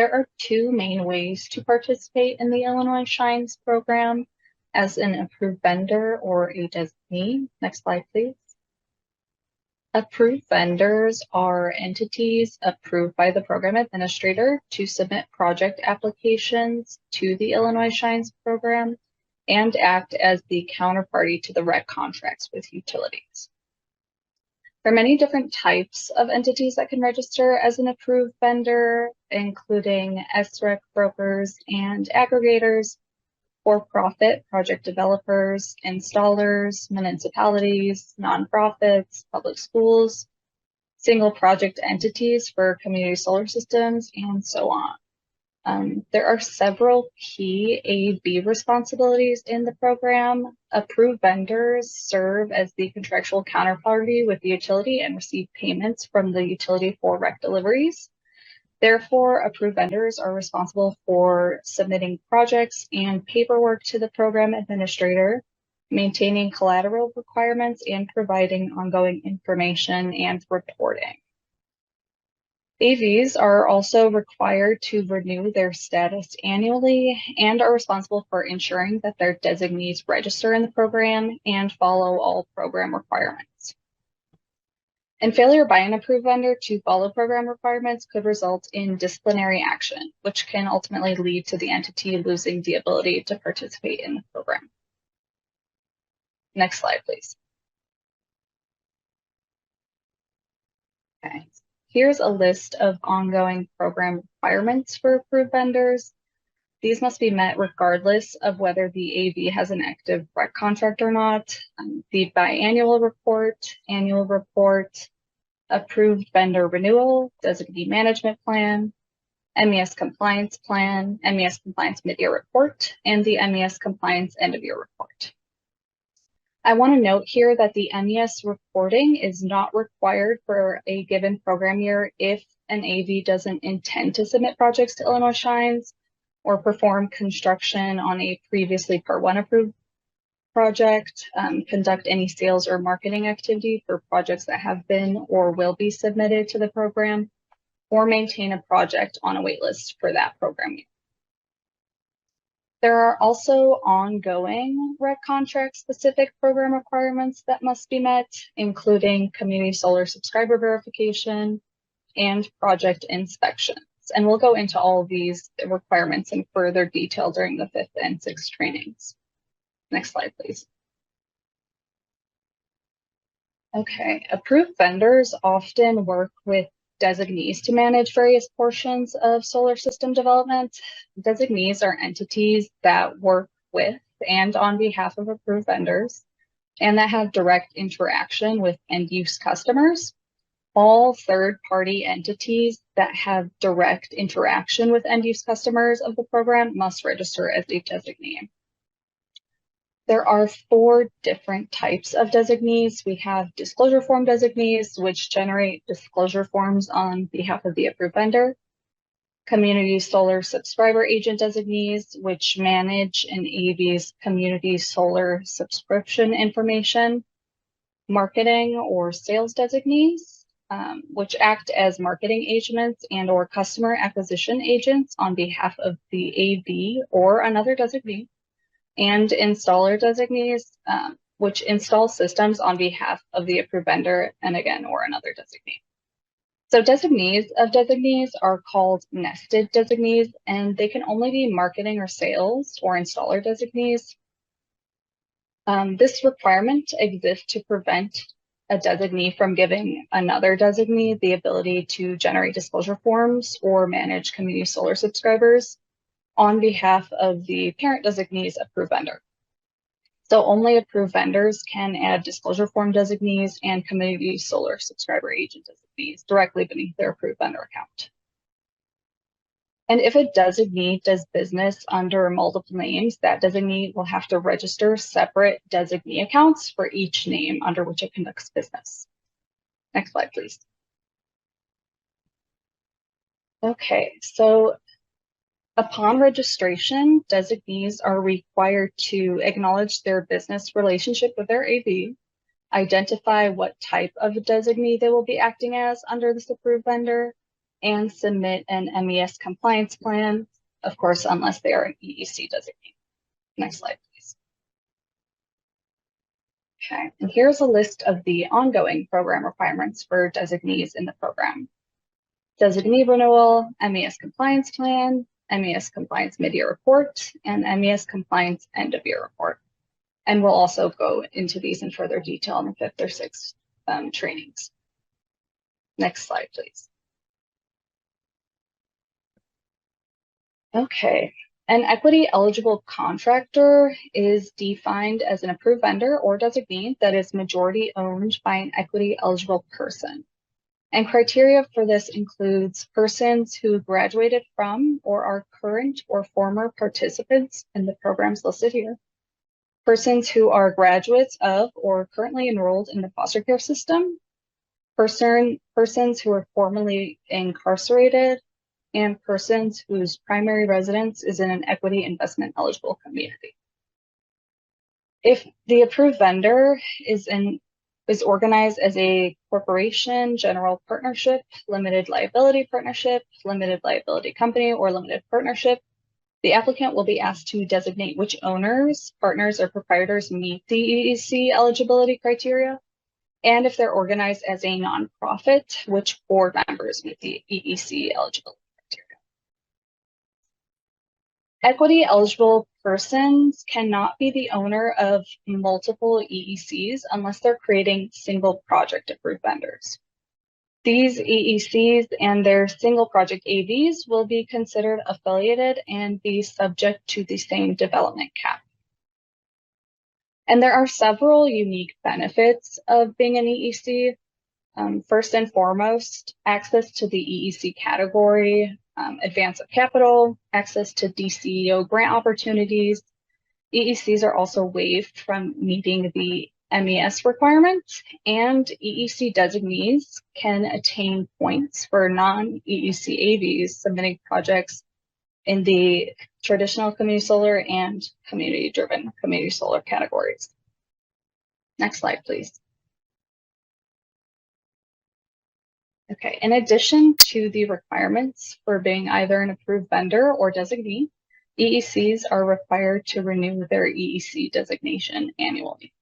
There are two main ways to participate in the Illinois Shines program as an approved vendor or a designee. Next slide, please. Approved vendors are entities approved by the program administrator to submit project applications to the Illinois Shines program and act as the counterparty to the REC contracts with utilities. There are many different types of entities that can register as an approved vendor, including SREC brokers and aggregators, for-profit project developers, installers, municipalities, nonprofits, public schools, single project entities for community solar systems, and so on. There are several key AV responsibilities in the program. Approved vendors serve as the contractual counterparty with the utility and receive payments from the utility for REC deliveries. Therefore, approved vendors are responsible for submitting projects and paperwork to the program administrator, maintaining collateral requirements, and providing ongoing information and reporting. AVs are also required to renew their status annually and are responsible for ensuring that their designees register in the program and follow all program requirements. And failure by an approved vendor to follow program requirements could result in disciplinary action, which can ultimately lead to the entity losing the ability to participate in the program. Next slide, please. Okay. Here's a list of ongoing program requirements for approved vendors. These must be met regardless of whether the AV has an active REC contract or not. The biannual report, annual report, approved vendor renewal, designee management plan, MES compliance plan, MES compliance mid-year report, and the MES compliance end-of-year report. I want to note here that the MES reporting is not required for a given program year if an AV doesn't intend to submit projects to Illinois Shines or perform construction on a previously Part 1 approved project, conduct any sales or marketing activity for projects that have been or will be submitted to the program, or maintain a project on a waitlist for that program year. There are also ongoing REC contract specific program requirements that must be met, including community solar subscriber verification and project inspections. And we'll go into all of these requirements in further detail during the 5th and 6th trainings. Next slide, please. Okay, approved vendors often work with designees to manage various portions of solar system development. Designees are entities that work with and on behalf of approved vendors and that have direct interaction with end-use customers. All third-party entities that have direct interaction with end-use customers of the program must register as a designee. There are 4 different types of designees. We have disclosure form designees, which generate disclosure forms on behalf of the approved vendor. Community solar subscriber agent designees, which manage an AV's community solar subscription information. Marketing or sales designees, which act as marketing agents and or customer acquisition agents on behalf of the AV or another designee. And installer designees, which install systems on behalf of the approved vendor and again, or another designee. So designees of designees are called nested designees, and they can only be marketing or sales or installer designees. This requirement exists to prevent a designee from giving another designee the ability to generate disclosure forms or manage community solar subscribers on behalf of the parent designee's approved vendor. So only approved vendors can add disclosure form designees and community solar subscriber agent designees directly beneath their approved vendor account. And if a designee does business under multiple names, that designee will have to register separate designee accounts for each name under which it conducts business. Next slide, please. Okay, so upon registration, designees are required to acknowledge their business relationship with their AV, identify what type of designee they will be acting as under this approved vendor, and submit an MES compliance plan, of course, unless they are an EEC designee. Next slide, please. Okay, and here's a list of the ongoing program requirements for designees in the program. Designee renewal, MES compliance plan, MES compliance mid-year report, and MES compliance end-of-year report. And we'll also go into these in further detail in the 5th or 6th trainings. Next slide, please. Okay, an equity eligible contractor is defined as an approved vendor or designee that is majority owned by an equity eligible person. And criteria for this includes persons who graduated from or are current or former participants in the programs listed here, persons who are graduates of or currently enrolled in the foster care system, persons who are formerly incarcerated, and persons whose primary residence is in an equity investment eligible community. If the approved vendor is organized as a corporation, general partnership, limited liability partnership, limited liability company, or limited partnership, the applicant will be asked to designate which owners, partners, or proprietors meet the EEC eligibility criteria, and if they're organized as a nonprofit, which board members meet the EEC eligibility criteria. Equity eligible persons cannot be the owner of multiple EECs unless they're creating single project approved vendors. These EECs and their single project AVs will be considered affiliated and be subject to the same development cap. And there are several unique benefits of being an EEC. First and foremost, access to the EEC category, advance of capital, access to DCEO grant opportunities. EECs are also waived from meeting the MES requirements, and EEC designees can attain points for non-EEC AVs submitting projects in the traditional community solar and community-driven community solar categories. Next slide, please. Okay, in addition to the requirements for being either an approved vendor or designee, EECs are required to renew their EEC designation annually.